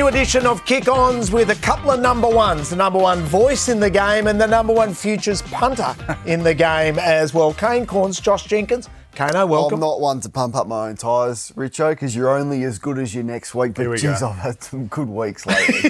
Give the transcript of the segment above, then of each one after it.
new edition of Kick Ons with a couple of number ones. The number one voice in the game and the number one futures punter in the game as well. Kane Corns, Josh Jenkins. Kano, welcome. I'm not one to pump up my own tyres, Richo, because you're only as good as your next week. But geez, I've had some good weeks lately.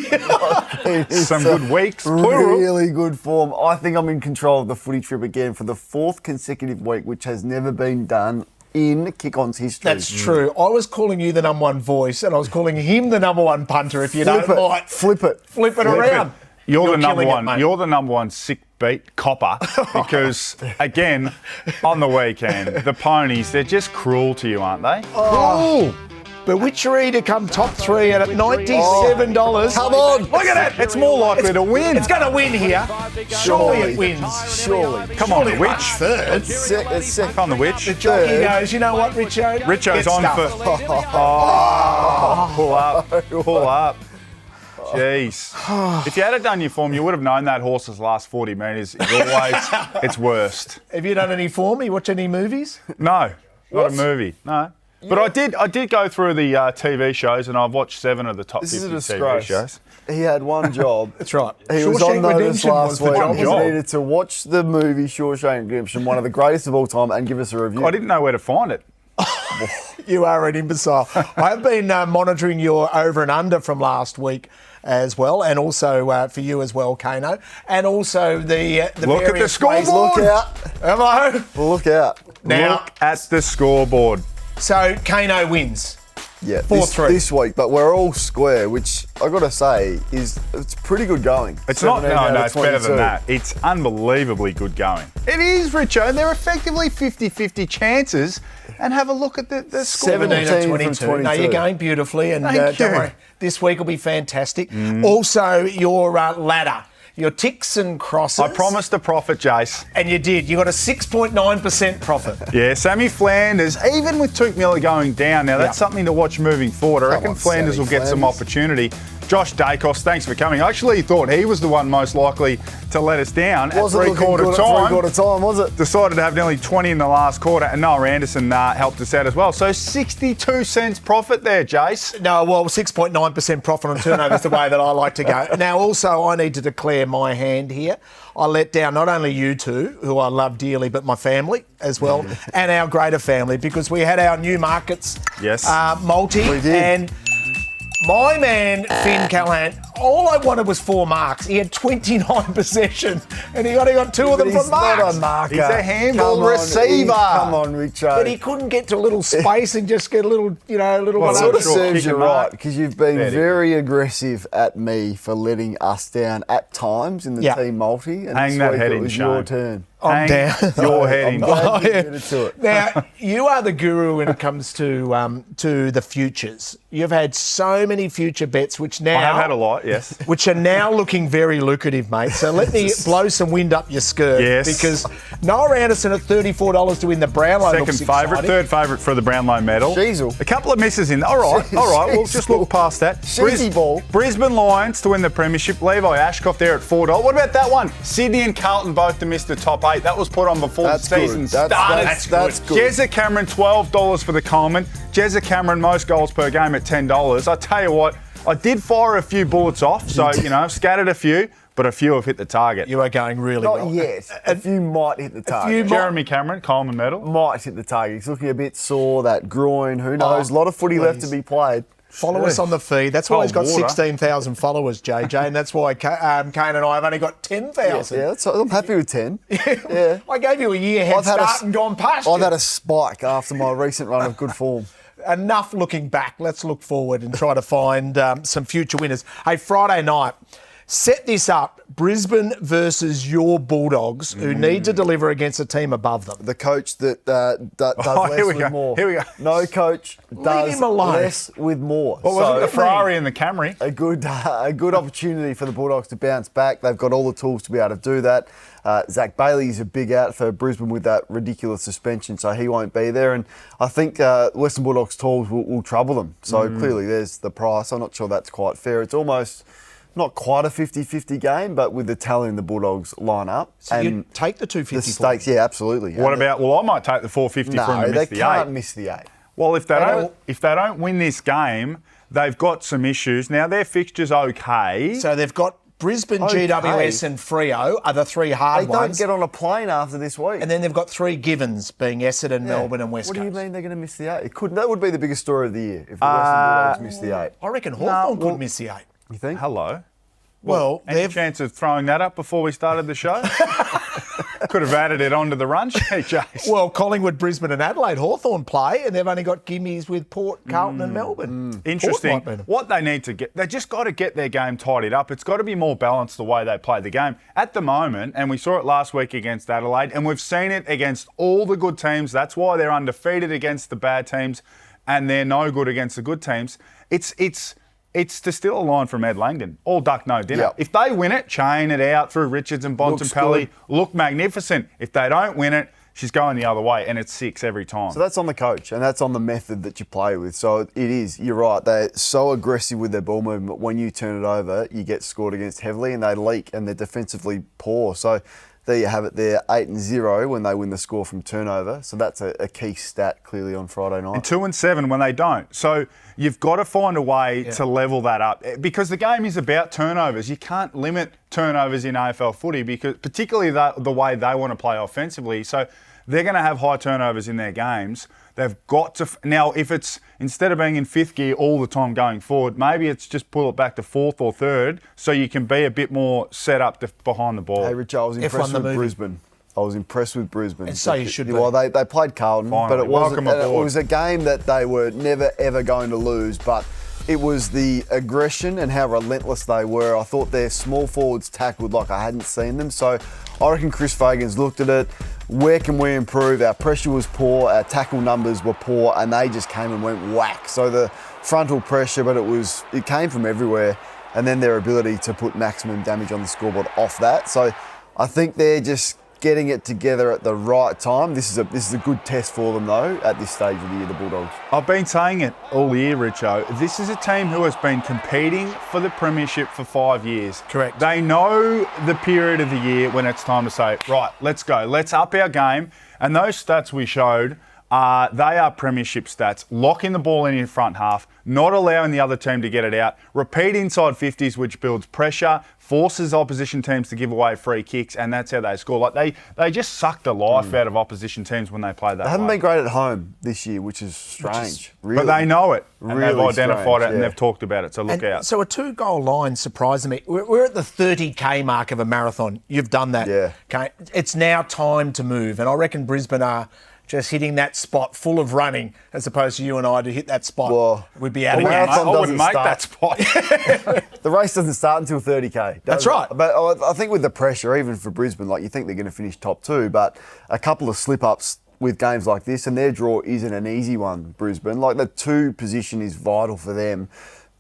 Some good weeks, plural. Really good form. I think I'm in control of the Footy Trip again for the fourth consecutive week, which has never been done in Kick On's history. That's true. I was calling you the number one voice and I was calling him the number one punter, if you don't mind. Flip it around. You're the number one. You're the number one sick beat copper because, again, on the weekend, the ponies, they're just cruel to you, aren't they? Oh. But Witchery to come top three at $97. Come on. Look at it. It's more likely to win. It's going to win here. Surely it wins. Surely. Come on, the Witch. Third. It's second. On the Witch. The jockey goes, you know what, Richo? Richo's on for... Pull up. Jeez. If you had done your form, you would have known that horse's last 40 metres is always its worst. Have you done any form? You watch any movies? No, not a movie. No. But I did go through the TV shows and I've watched 7 of the top 50 TV shows. He had one job. That's right. He was on notice last week. He needed to watch the movie Shawshank Redemption, one of the greatest of all time, and give us a review. I didn't know where to find it. You are an imbecile. I've been monitoring your over and under from last week as well, and also for you as well, Kano, and also the look at the scoreboard. Look out! Hello. Look out! Now, look at the scoreboard. So Kano wins. Yeah, 4-3 this week, but we're all square, which I got to say it's pretty good going. It's not. No, it's better than that. It's unbelievably good going. It is, Richo. They're effectively 50-50 chances. And have a look at the score. 17-22. No, you're going beautifully, and don't worry, this week will be fantastic. Also, your ladder, your ticks and crosses. I promised a profit, Jace. And you did. You got a 6.9% profit. Yeah, Sammy Flanders, even with Tuke Miller going down, now that's something to watch moving forward. I reckon Flanders will get some opportunity. Josh Dacos, thanks for coming. I actually thought he was the one most likely to let us down at three-quarter time. Three-quarter time, was it? Decided to have nearly 20 in the last quarter, and Noah Anderson helped us out as well. So 62 cents profit there, Jace. No, well, 6.9% profit on turnover is the way that I like to go. Now, also, I need to declare my hand here. I let down not only you two, who I love dearly, but my family as well, and our greater family, because we had our new markets multi. We did. And my man, Finn Callahan, all I wanted was 4 marks. He had 29 possessions, and he only got 2 of them from marks. Not a marker. He's a handball receiver. Come on, Richo. But he couldn't get to a little space and just get a little, Well, it sort of serves you right, because you've been very aggressive at me for letting us down at times in the team multi, and hang this week head it in was shame. your turn. I'm down. Your head in to it. Now, you are the guru when it comes to the futures. You've had so many future bets, which now... I have had a lot, yes. Which are now looking very lucrative, mate. So let me blow some wind up your skirt. Yes. Because Noah Anderson at $34 to win the Brownlow looks Second favourite, third favourite for the Brownlow medal. Sheasel. A couple of misses in. All right, we'll just look past that. Ball. Brisbane Lions to win the Premiership. Levi Ashcroft there at $4. What about that one? Sydney and Carlton both to miss the top 8. That was put on before the season started. That's good. Jezza Cameron, $12 for the Coleman. Jezza Cameron, most goals per game at $10. I tell you what, I did fire a few bullets off, so, scattered a few, but a few have hit the target. You are going really well. Not yet. A few might hit the target. Jeremy Cameron, Coleman medal. Might hit the target. He's looking a bit sore, that groin, who knows. A lot of footy left to be played. Follow us on the feed. That's why he's got 16,000 followers, JJ, and that's why Kane and I have only got 10,000. Yeah, I'm happy with 10. Yeah. I gave you a year head start and gone past I've had a spike after my recent run of good form. Enough looking back. Let's look forward and try to find some future winners. Hey, Friday night, set this up. Brisbane versus your Bulldogs, who need to deliver against a team above them. The coach that does less with more. Here we go. No coach does him alone. less with more. What was it, the Ferrari and the Camry? A good opportunity for the Bulldogs to bounce back. They've got all the tools to be able to do that. Zach Bailey is a big out for Brisbane with that ridiculous suspension, so he won't be there. And I think Western Bulldogs tools will trouble them. So clearly there's the price. I'm not sure that's quite fair. It's almost... not quite a 50-50 game, but with the talent in the Bulldogs line up. So you take the 250 the stakes, yeah, absolutely. What about, I might take the 450 from the miss the 8. No, they can't miss the 8. Well, if they don't win this game, They've got some issues. Now, their fixture's okay. So they've got Brisbane, GWS and Freo are the three hard ones. They don't get on a plane after this week. And then they've got three givens, being Essendon, Melbourne and West Coast. What do you mean they're going to miss the 8? That would be the biggest story of the year, if the Western Bulldogs miss the 8. I reckon Hawthorn could miss the 8. You think? Hello. Well, any chance of throwing that up before we started the show? Could have added it onto the run sheet, Jace. Well, Collingwood, Brisbane and Adelaide, Hawthorn play, and they've only got gimmies with Port, Carlton and Melbourne. Interesting. What they need to get, they just got to get their game tidied up. It's got to be more balanced the way they play the game. At the moment, and we saw it last week against Adelaide, and we've seen it against all the good teams. That's why they're undefeated against the bad teams, and they're no good against the good teams. It's to steal a line from Ed Langdon. All duck, no dinner. Yep. If they win it, chain it out through Richards and Bontempelli, look magnificent. If they don't win it, she's going the other way, and it's 6 every time. So that's on the coach, and that's on the method that you play with. So it is, you're right, they're so aggressive with their ball movement. When you turn it over, you get scored against heavily, and they leak, and they're defensively poor. So there you have it there, 8-0 when they win the score from turnover. So that's a key stat clearly on Friday night. And 2-7 when they don't. So you've got to find a way to level that up, because the game is about turnovers. You can't limit turnovers in AFL footy, because particularly the way they want to play offensively. So they're going to have high turnovers in their games. They've got to... Now, if it's, instead of being in 5th gear all the time going forward, maybe it's just pull it back to 4th or 3rd so you can be a bit more set up behind the ball. Hey, Richo, I was impressed with Brisbane. I was impressed with Brisbane. And so you should be. Well, they played Carlton, Finally. but it was a game that they were never, ever going to lose, but it was the aggression and how relentless they were. I thought their small forwards tackled like I hadn't seen them. So I reckon Chris Fagan's looked at it. Where can we improve? Our pressure was poor, our tackle numbers were poor, and they just came and went whack. So the frontal pressure, but it came from everywhere, and then their ability to put maximum damage on the scoreboard off that. So I think they're just getting it together at the right time. This is a good test for them, though, at this stage of the year, the Bulldogs. I've been saying it all year, Richo. This is a team who has been competing for the Premiership for 5 years. Correct. They know the period of the year when it's time to say, right, let's go. Let's up our game. And those stats we showed, they are Premiership stats. Locking the ball in your front half, not allowing the other team to get it out, repeat inside 50s, which builds pressure, forces opposition teams to give away free kicks, and that's how they score. Like they just suck the life out of opposition teams when they play that. They haven't been great at home this year, which is strange. Really, but they know it, and really they've identified it, and yeah. they've talked about it, so look out. So a 2-goal line surprised me. We're at the 30K mark of a marathon. You've done that. Yeah. Okay. It's now time to move, and I reckon Brisbane are just hitting that spot full of running, as opposed to you and I to hit that spot. Well, we'd be out of marathon gas. I wouldn't doesn't make that spot. The race doesn't start until 30K. That's right. But I think with the pressure, even for Brisbane, like you think they're going to finish top 2, but a couple of slip-ups with games like this, and their draw isn't an easy one, Brisbane. Like the 2 position is vital for them.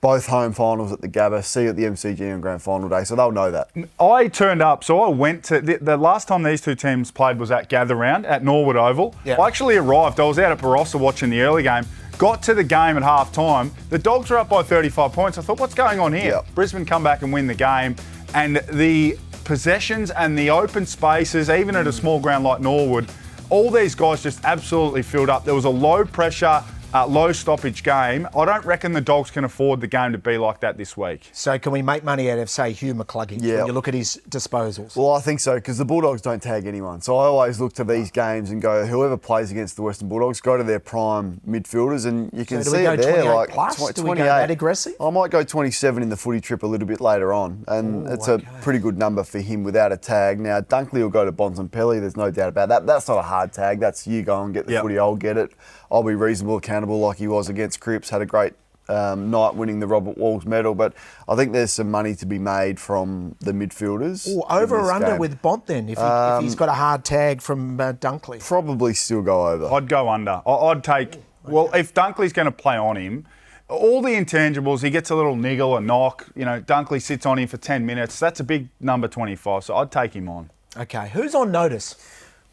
Both home finals at the Gabba, see at the MCG on grand final day, so they'll know that. I turned up, so I went to the last time these two teams played was at Gather Round at Norwood Oval. Yeah. I actually arrived. I was out at Barossa watching the early game. Got to the game at half time. The Dogs were up by 35 points. I thought, what's going on here? Yep. Brisbane come back and win the game, and the possessions and the open spaces, even at a small ground like Norwood, all these guys just absolutely filled up. There was a low pressure, low stoppage game. I don't reckon the Dogs can afford the game to be like that this week. So can we make money out of, say, Hugh McCluggage when you look at his disposals? Well, I think so, because the Bulldogs don't tag anyone. So I always look to these games and go, whoever plays against the Western Bulldogs, go to their prime midfielders, and you can see it there. Like plus? 28. Do we go that aggressive? I might go 27 in the footy trip a little bit later on, and it's a pretty good number for him without a tag. Now, Dunkley will go to Bontempelli, there's no doubt about that. That's not a hard tag. That's you go and get the footy, I'll get it. I'll be reasonable, accountable like he was against Cripps, had a great night winning the Robert Walls medal, but I think there's some money to be made from the midfielders. Over or under with Bont then, if he's got a hard tag from Dunkley? Probably still go over. I'd go under. I'd take... Well, if Dunkley's going to play on him, all the intangibles, he gets a little niggle, a knock, Dunkley sits on him for 10 minutes. That's a big number 25, so I'd take him on. Okay, who's on notice?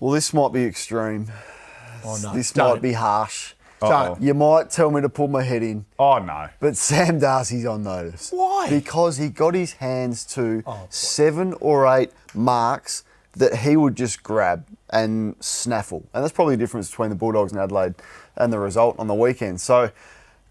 Well, this might be extreme. Oh, no. This might be harsh. Don't. You might tell me to pull my head in. Oh, no. But Sam Darcy's on notice. Why? Because he got his hands to 7 or 8 marks that he would just grab and snaffle. And that's probably the difference between the Bulldogs and Adelaide and the result on the weekend. So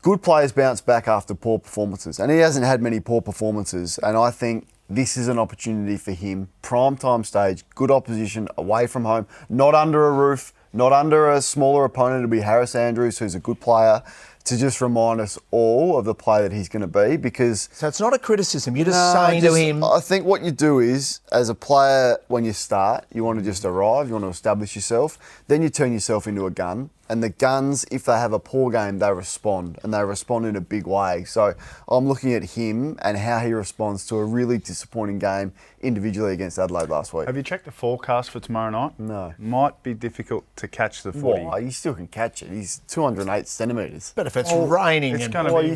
Good players bounce back after poor performances, and he hasn't had many poor performances, and I think this is an opportunity for him. Prime time stage, good opposition, away from home, not under a roof, not under a smaller opponent. It'll be Harris Andrews, who's a good player, to just remind us all of the player that he's going to be, because... So it's not a criticism, you're just saying to him... I think what you do is, as a player, when you start, you want to just arrive, you want to establish yourself, then you turn yourself into a gun, and the guns, if they have a poor game, they respond, and they respond in a big way. So I'm looking at him and how he responds to a really disappointing game individually against Adelaide last week. Have you checked the forecast for tomorrow night? No. Might be difficult to catch the footy. Why? You still can catch it. He's 208 centimetres. But if it's raining it's and gonna be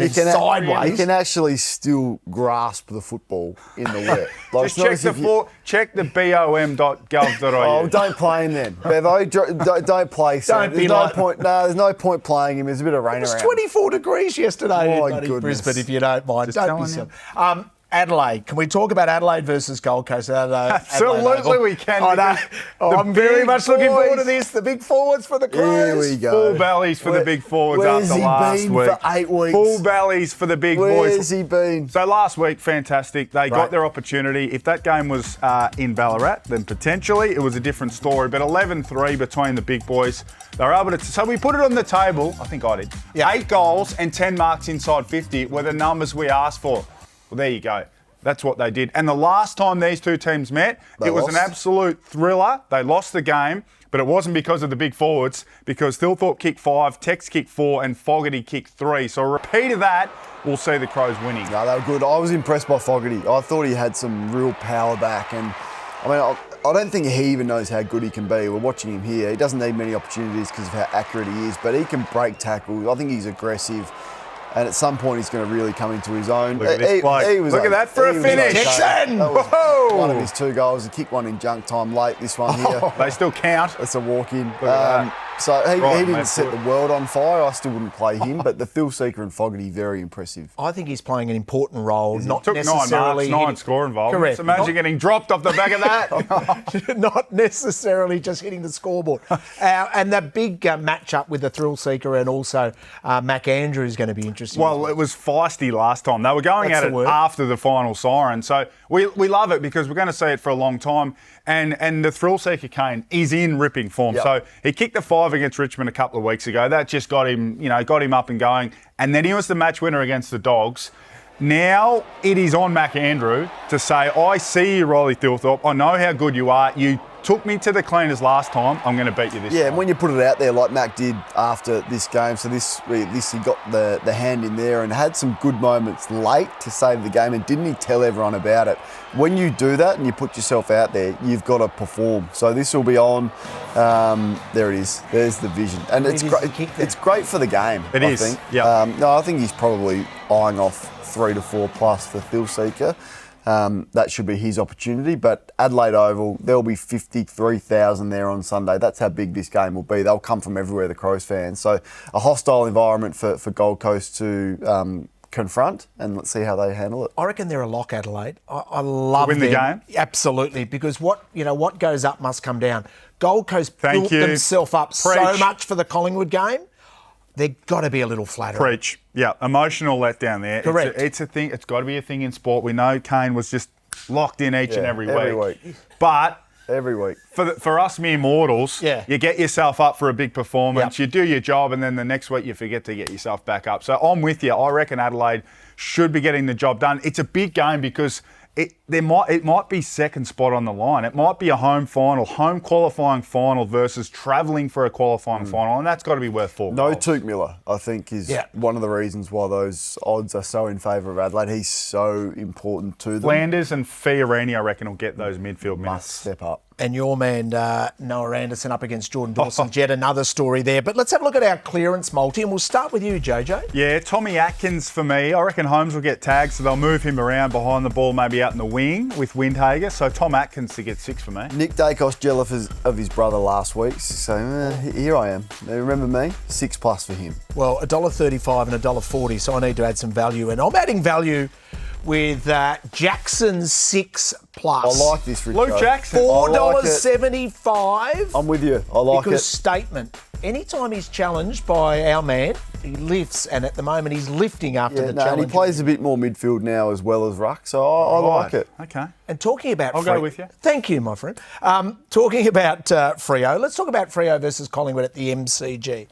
sideways... You can actually still grasp the football in the wet. Like, Just check the bom.gov.au. Oh, don't play him then. Bevo, don't play Sam. There's no point playing him. There's a bit of rain around. It was 24 degrees yesterday in goodness. Brisbane, if you don't mind. Just Don't be silly. Adelaide. Can we talk about Adelaide versus Gold Coast? Absolutely we can. I'm very much looking forward to this. The big forwards for the Crows. Here we go. Full bellies for the big forwards Where's after he last been week. for 8 weeks? Full bellies for the big boys. Where's he been? So last week, fantastic. They got their opportunity. If that game was in Ballarat, then potentially it was a different story. But 11-3 between the big boys. They were able to... So we put it on the table. I think I did. Yeah. 8 goals and 10 marks inside 50 were the numbers we asked for. Well, there you go. That's what they did. And the last time these two teams met, it was an absolute thriller. They lost the game, but it wasn't because of the big forwards, because Thilthorpe kicked 5, Tex kicked 4, and Fogarty kicked 3. So a repeat of that, we'll see the Crows winning. No, they were good. I was impressed by Fogarty. I thought he had some real power back. And I mean, I don't think he even knows how good he can be. We're watching him here. He doesn't need many opportunities because of how accurate he is, but he can break tackles. I think he's aggressive. And at some point, he's going to really come into his own. Look at this bloke. Look at that for a finish. That was one of his 2 goals. He kicked one in junk time late, this one here. They still count. It's a walk-in. That. So he didn't mate, set the world on fire. I still wouldn't play him, but the Thil Seeker and Fogarty, very impressive. I think he's playing an important role, not Took necessarily... 9 marks, 9 score involved. Correct. So imagine getting dropped off the back of that. Not necessarily just hitting the scoreboard. And the big matchup with the Thrill Seeker and also Mac Andrew is going to be interesting. Well, it was feisty last time. They were going at it after the final siren. So we love it because we're going to see it for a long time. And the Thrill Seeker Kane is in ripping form. Yep. So he kicked the 5 against Richmond a couple of weeks ago. That just got him up and going. And then he was the match winner against the Dogs. Now it is on Mac Andrew to say, I see you, Riley Thilthorpe. I know how good you are. You took me to the cleaners last time. I'm going to beat you this time. Yeah, and when you put it out there like Mac did after this game, so this he got the hand in there and had some good moments late to save the game, and didn't he tell everyone about it? When you do that and you put yourself out there, you've got to perform. So this will be on. There it is. There's the vision. And it's great. It's great for the game, I think. Yeah. No, I think he's probably eyeing off 3 to 4 plus for Thil Seeker. That should be his opportunity. But Adelaide Oval, there'll be 53,000 there on Sunday. That's how big this game will be. They'll come from everywhere, the Crows fans. So a hostile environment for Gold Coast to confront, and let's see how they handle it. I reckon they're a lock, Adelaide. I love them. Win the game? Absolutely, because what goes up must come down. Gold Coast built themselves up so much for the Collingwood game. They've got to be a little flatter. Preach. Yeah, emotional letdown there. Correct. It's a thing. It's got to be a thing in sport. We know Kane was just locked in each and every week. But every week. For us mere mortals, you get yourself up for a big performance, you do your job, and then the next week you forget to get yourself back up. So I'm with you. I reckon Adelaide should be getting the job done. It's a big game because it might be second spot on the line. It might be a home qualifying final versus travelling for a qualifying final, and that's got to be worth 4 No goals. Tuke Miller, I think, is one of the reasons why those odds are so in favour of Adelaide. He's so important to them. Flanders and Fiorini, I reckon, will get those midfield minutes. Must step up. And your man, Noah Anderson, up against Jordan Dawson. Yet another story there. But let's have a look at our clearance multi, and we'll start with you, JJ. Yeah, Tommy Atkins for me. I reckon Holmes will get tagged, so they'll move him around behind the ball, maybe out in the wing with Windhager. So Tom Atkins to get 6 for me. Nick Dacos jealous of his brother last week, so here I am. Remember me? 6 plus for him. Well, $1.35 and $1.40, so I need to add some value. And I'm adding value with Jackson 6 plus. I like this, Richo. Luke Jackson. $4.75. I'm with you. I like it. Because statement. anytime he's challenged by our man, he lifts, and at the moment he's lifting after the challenge. And he plays a bit more midfield now as well as ruck, so I like it. Okay. And talking about I'll go with you. Thank you, my friend. Talking about Freo, let's talk about Freo versus Collingwood at the MCG.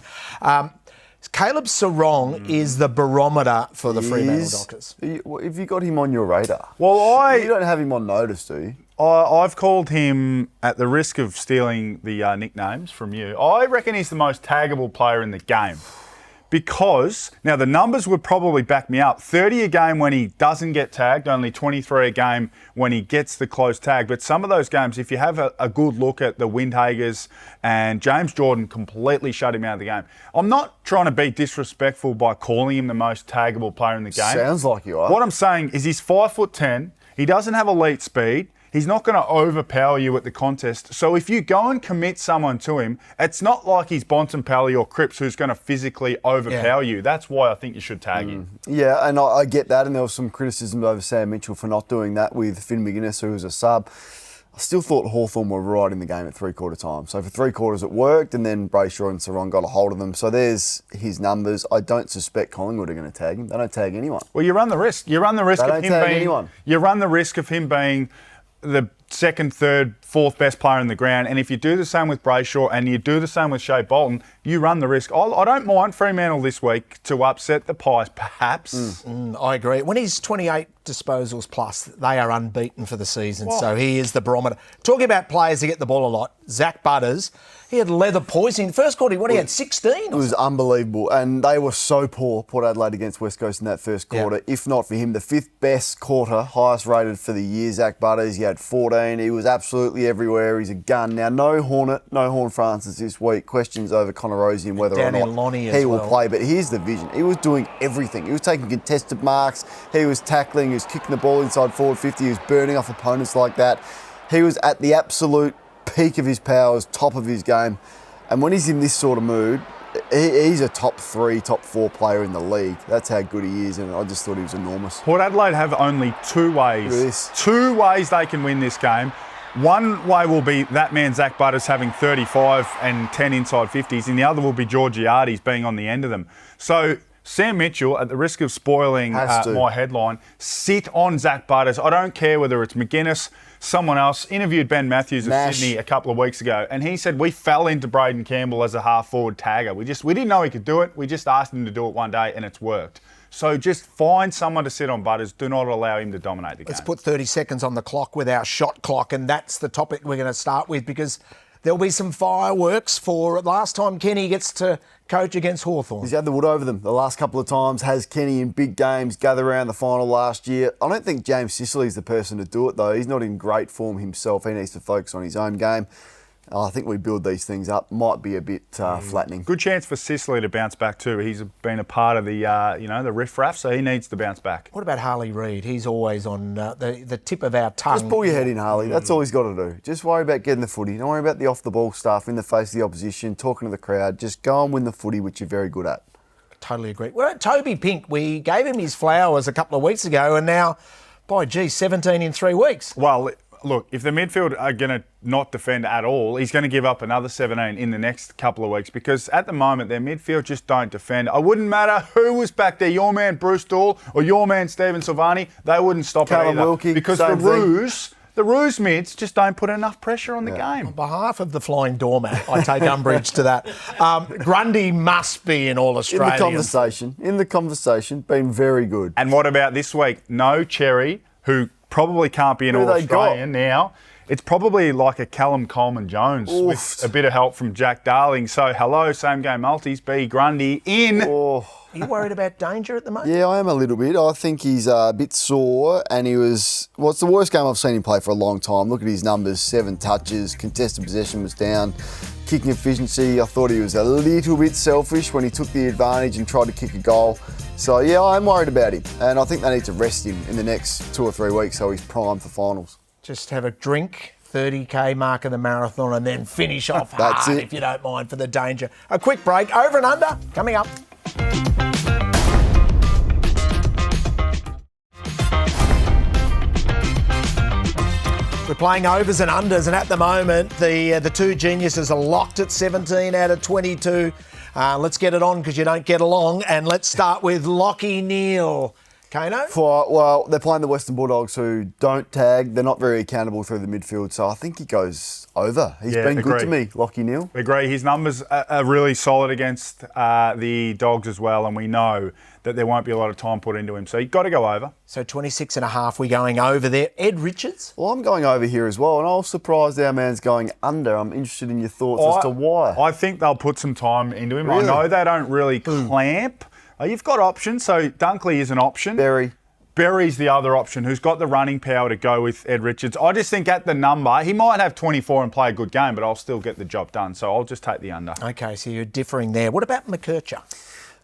Caleb Sarong is the barometer for the Fremantle Dockers. Have you got him on your radar? Well, You don't have him on notice, do you? I've called him, at the risk of stealing the nicknames from you, I reckon he's the most taggable player in the game. Because, now the numbers would probably back me up, 30 a game when he doesn't get tagged, only 23 a game when he gets the close tag. But some of those games, if you have a good look at the Windhagers, and James Jordan completely shut him out of the game. I'm not trying to be disrespectful by calling him the most taggable player in the game. Sounds like you are. What I'm saying is he's 5'10", he doesn't have elite speed, he's not going to overpower you at the contest. So if you go and commit someone to him, it's not like he's Bontempelli or Cripps who's going to physically overpower you. That's why I think you should tag him. Yeah, and I get that, and there was some criticism over Sam Mitchell for not doing that with Finn McGuinness, who was a sub. I still thought Hawthorn were right in the game at three-quarter time. So for 3 quarters it worked, and then Brayshaw and Sarong got a hold of them. So there's his numbers. I don't suspect Collingwood are going to tag him. They don't tag anyone. Well, you run the risk. You run the risk of him being... You run the risk of him being the second, third, fourth best player in the ground. And if you do the same with Brayshaw and you do the same with Shea Bolton, you run the risk. I don't mind Fremantle this week to upset the Pies, perhaps. I agree. When he's 28 disposals plus, they are unbeaten for the season. So he is the barometer. Talking about players who get the ball a lot, Zach Butters, he had leather poisoning. First quarter, he had 16? It was unbelievable. And they were so poor, Port Adelaide against West Coast in that first quarter. Yeah. If not for him, the 5th best quarter, highest rated for the year, Zach Butters. He had 14. He was absolutely everywhere. He's a gun. Now, no Horn Francis this week. Questions over Connor Rosie and whether or not he will play. But here's the vision. He was doing everything. He was taking contested marks. He was tackling. He was kicking the ball inside forward 50. He was burning off opponents like that. He was at the absolute peak of his powers, top of his game. And when he's in this sort of mood, he's a top 3, top 4 player in the league. That's how good he is, and I just thought he was enormous. Port Adelaide have only 2 ways. 2 ways they can win this game. One way will be that man Zach Butters having 35 and 10 inside 50s, and the other will be Georgiades being on the end of them. So Sam Mitchell, at the risk of spoiling my headline, sit on Zach Butters. I don't care whether it's McGuinness, someone else. Interviewed Ben Matthews of Sydney a couple of weeks ago, and he said we fell into Braden Campbell as a half-forward tagger. We didn't know he could do it. We just asked him to do it one day, and it's worked. So just find someone to sit on Butters. Do not allow him to dominate the game. Let's put 30 seconds on the clock with our shot clock, and that's the topic we're going to start with, because there'll be some fireworks for last time Kenny gets to coach against Hawthorn. He's had the wood over them the last couple of times, has Kenny in big games, gather around the final last year. I don't think James Sicily's the person to do it, though. He's not in great form himself. He needs to focus on his own game. I think we build these things up. Might be a bit flattening. Good chance for Sicily to bounce back too. He's been a part of the the riff-raff, so he needs to bounce back. What about Harley Reid? He's always on the tip of our tongue. Just pull your head in, Harley. That's all he's got to do. Just worry about getting the footy. Don't worry about the off-the-ball stuff in the face of the opposition, talking to the crowd. Just go and win the footy, which you're very good at. Totally agree. We're at Toby Pink. We gave him his flowers a couple of weeks ago, and now, 17 in 3 weeks. Well, look, if the midfield are going to not defend at all, he's going to give up another 17 in the next couple of weeks, because at the moment their midfield just don't defend. It wouldn't matter who was back there, your man Bruce Dool or your man Stephen Silvani, they wouldn't stop Callum it either. Wilkie, because the Roos mids just don't put enough pressure on the game. On behalf of the Flying Doormat, I take umbrage to that. Grundy must be in all Australia. In the conversation, been very good. And what about this week? No Cherry, who probably can't be an All-Australian now. It's probably like a Callum Coleman-Jones with a bit of help from Jack Darling. So, hello, same game multis, B. Grundy in. Are you worried about danger at the moment? Yeah, I am a little bit. I think he's a bit sore, and it's the worst game I've seen him play for a long time. Look at his numbers, 7 touches, contested possession was down, kicking efficiency. I thought he was a little bit selfish when he took the advantage and tried to kick a goal. So, yeah, I'm worried about him, and I think they need to rest him in the next 2 or 3 weeks so he's primed for finals. Just have a drink, 30k mark of the marathon, and then finish off hard, if you don't mind, for the danger. A quick break, over and under, coming up. We're playing overs and unders, and at the moment, the two geniuses are locked at 17 out of 22. Let's get it on because you don't get along, and let's start with Lockie Neal. Kano? Well, they're playing the Western Bulldogs who don't tag. They're not very accountable through the midfield, so I think he goes over. He's been good to me, Lockie Neal. Agree. His numbers are really solid against the Dogs as well, and we know that there won't be a lot of time put into him. So you've got to go over. So 26.5, we're going over there. Ed Richards? Well, I'm going over here as well, and I was surprised our man's going under. I'm interested in your thoughts as to why. I think they'll put some time into him. Really? I know they don't really clamp. You've got options, so Dunkley is an option. Berry's the other option, who's got the running power to go with Ed Richards. I just think at the number, he might have 24 and play a good game, but I'll still get the job done. So I'll just take the under. Okay, so you're differing there. What about McKercher?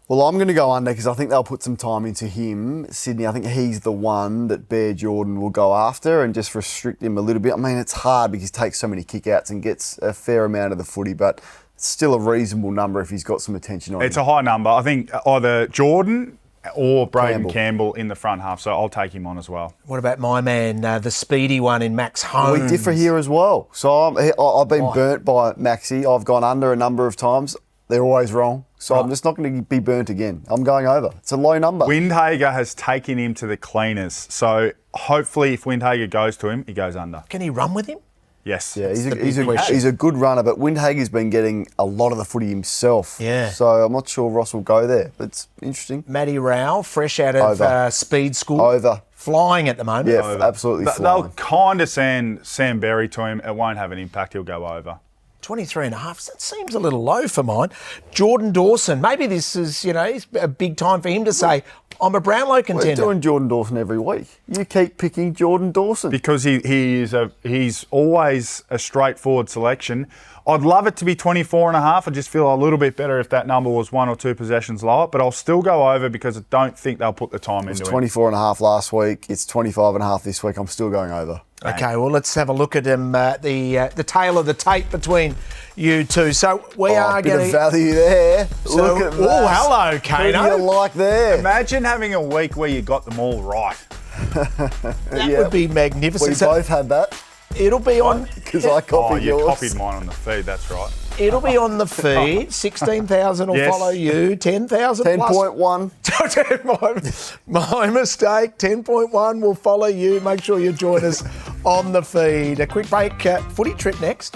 Well, I'm going to go under because I think they'll put some time into him. Sydney, I think he's the one that Bear Jordan will go after and just restrict him a little bit. I mean, it's hard because he takes so many kick-outs and gets a fair amount of the footy, but it's still a reasonable number if he's got some attention on him. It's a high number. I think either Jordan or Braden Campbell in the front half, so I'll take him on as well. What about my man, the speedy one in Max Holmes? We differ here as well. So I've been burnt by Maxi. I've gone under a number of times. They're always wrong. So I'm just not going to be burnt again. I'm going over. It's a low number. Windhager has taken him to the cleaners. So hopefully if Windhager goes to him, he goes under. Can he run with him? Yes. Yeah, he's a good runner, but Windhager's been getting a lot of the footy himself. Yeah. So I'm not sure Ross will go there, but it's interesting. Matty Rao, fresh out of speed school. Over. Flying at the moment. Yeah, absolutely flying. They'll kind of send Sam Berry to him. It won't have an impact. He'll go over. 23.5, that seems a little low for mine. Jordan Dawson, maybe this is, it's a big time for him to say, I'm a Brownlow contender. We're doing Jordan Dawson every week. You keep picking Jordan Dawson. Because he's always a straightforward selection. I'd love it to be 24.5. I just feel a little bit better if that number was 1 or 2 possessions lower, but I'll still go over because I don't think they'll put the time into it. It was 24.5 last week. It's 25.5 this week. I'm still going over. Okay, well, let's have a look at the tail of the tape between you two. So we are getting going to value there. So, look at that. Oh, hello, Kano. Who do you like there? Imagine having a week where you got them all right. That would be magnificent. We both had that. It'll be on... Because I copied yours. You copied mine on the feed, that's right. It'll be on the feed. 16,000 will follow you. 10,000 plus. 10.1. My mistake. 10.1 will follow you. Make sure you join us on the feed. A quick break. Footy Trip next.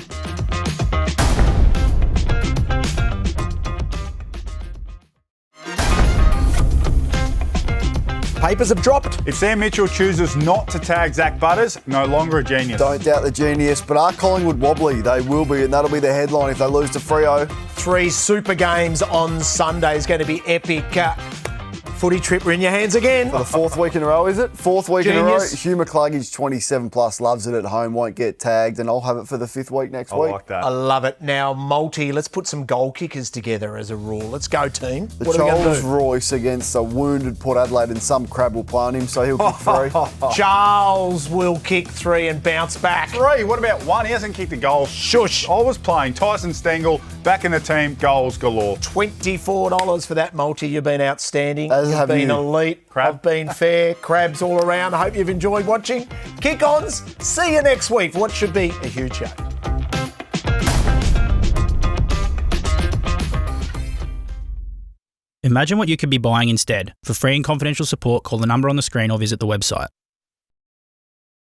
Papers have dropped. If Sam Mitchell chooses not to tag Zach Butters, no longer a genius. Don't doubt the genius, but are Collingwood wobbly? They will be, and that'll be the headline if they lose to Freo. 3 super games on Sunday is going to be epic. Footy Trip, we're in your hands again. For the 4th week in a row, is it? 4th week in a row. Hugh McCluggage, 27 plus, loves it at home, won't get tagged, and I'll have it for the 5th week next week. I like that. I love it. Now, let's put some goal kickers together as a rule. Let's go, team. The Charles Royce against a wounded Port Adelaide, and some crab will play on him, so he'll kick 3. Charles will kick 3 and bounce back. 3? What about 1? He hasn't kicked a goal. Shush. I was playing Tyson Stengel, back in the team, goals galore. $24 for that multi. You've been outstanding. You've been elite. I've been fair. Crabs all around. I hope you've enjoyed watching. Kick Ons. See you next week for what should be a huge show. Imagine what you could be buying instead. For free and confidential support, call the number on the screen or visit the website.